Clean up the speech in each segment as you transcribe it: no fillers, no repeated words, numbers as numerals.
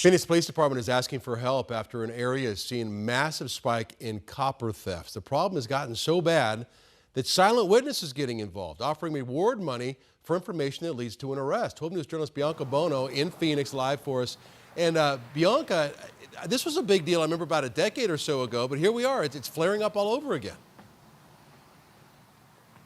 Phoenix Police Department is asking for help after an area is seeing massive spike in copper thefts. The problem has gotten so bad that Silent Witness is getting involved, offering reward money for information that leads to an arrest. 12 News journalist Bianca Bono in Phoenix live for us. And Bianca, this was a big deal, I remember about a decade or so ago, but here we are. It's flaring up all over again.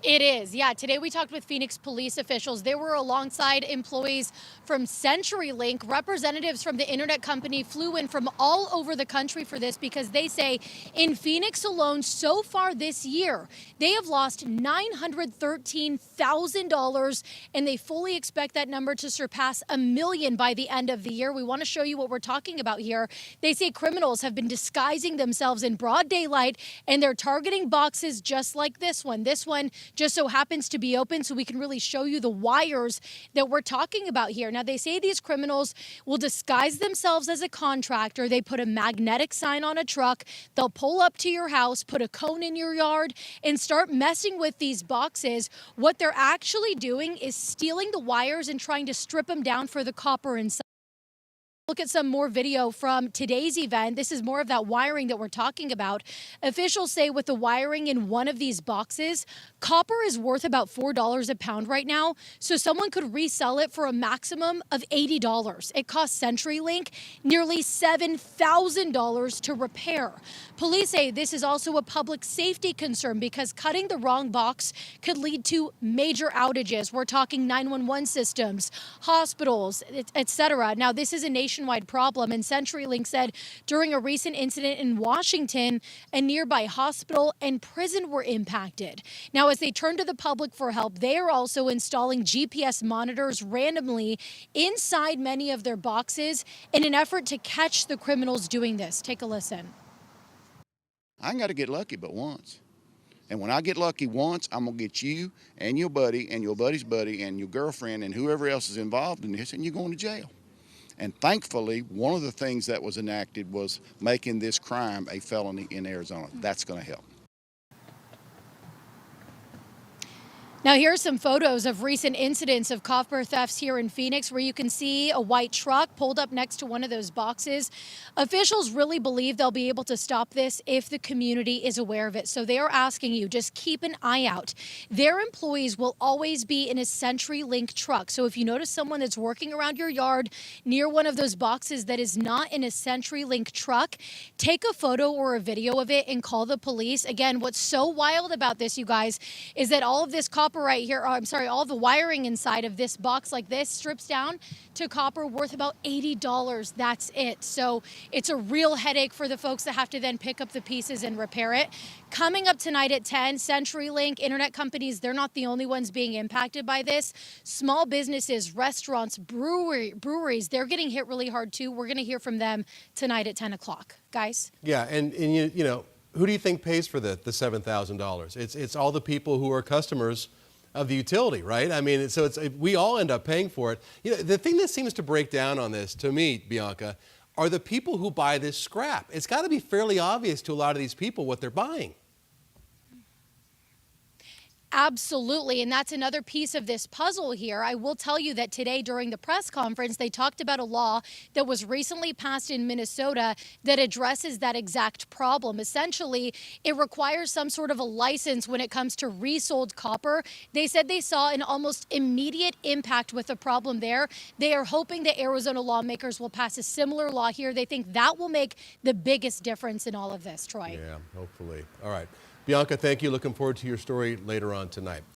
It is, yeah. Today we talked with Phoenix police officials. They were alongside employees from CenturyLink. Representatives from the internet company flew in from all over the country for this because they say in Phoenix alone so far this year, they have lost $913,000 and they fully expect that number to surpass $1 million by the end of the year. We want to show you what we're talking about here. They say criminals have been disguising themselves in broad daylight and they're targeting boxes just like this one. This one just so happens to be open so we can really show you the wires that we're talking about here. Now, they say these criminals will disguise themselves as a contractor. They put a magnetic sign on a truck. They'll pull up to your house, put a cone in your yard, and start messing with these boxes. What they're actually doing is stealing the wires and trying to strip them down for the copper inside. Look at some more video from today's event. This is more of that wiring that we're talking about. Officials say with the wiring in one of these boxes, copper is worth about $4 a pound right now. So someone could resell it for a maximum of $80. It costs CenturyLink nearly $7,000 to repair. Police say this is also a public safety concern because cutting the wrong box could lead to major outages. We're talking 911 systems, hospitals, etc. Now, this is a nationwide problem, and CenturyLink said during a recent incident in Washington, a nearby hospital and prison were impacted. Now, as they turn to the public for help, they are also installing GPS monitors randomly inside many of their boxes in an effort to catch the criminals doing this. Take a listen. I ain't got to get lucky but once. And when I get lucky once, I'm going to get you and your buddy and your buddy's buddy and your girlfriend and whoever else is involved in this, and you're going to jail. And thankfully, one of the things that was enacted was making this crime a felony in Arizona. That's going to help. Now, here are some photos of recent incidents of copper thefts here in Phoenix where you can see a white truck pulled up next to one of those boxes. Officials really believe they'll be able to stop this if the community is aware of it. So they are asking you, just keep an eye out. Their employees will always be in a CenturyLink truck. So if you notice someone that's working around your yard near one of those boxes that is not in a CenturyLink truck, take a photo or a video of it and call the police. Again, what's so wild about this, you guys, is that all of this copper right here, all the wiring inside of this box like this strips down to copper worth about $80. That's it. So it's a real headache for the folks that have to then pick up the pieces and repair it. Coming up tonight at 10, CenturyLink, internet companies, they're not the only ones being impacted by this. Small businesses, restaurants, breweries, they're getting hit really hard too. We're going to hear from them tonight at 10 o'clock. Guys? Yeah, and you know, who do you think pays for the $7,000? It's all the people who are customers of the utility, right? I mean, so we all end up paying for it. You know, the thing that seems to break down on this, to me, Bianca, are the people who buy this scrap. It's got to be fairly obvious to a lot of these people what they're buying. Absolutely, and that's another piece of this puzzle here. I will tell you that today during the press conference, they talked about a law that was recently passed in Minnesota that addresses that exact problem. Essentially, it requires some sort of a license when it comes to resold copper. They said they saw an almost immediate impact with the problem there. They are hoping that Arizona lawmakers will pass a similar law here. They think that will make the biggest difference in all of this, Troy. Yeah, hopefully. All right. Bianca, thank you. Looking forward to your story later on tonight.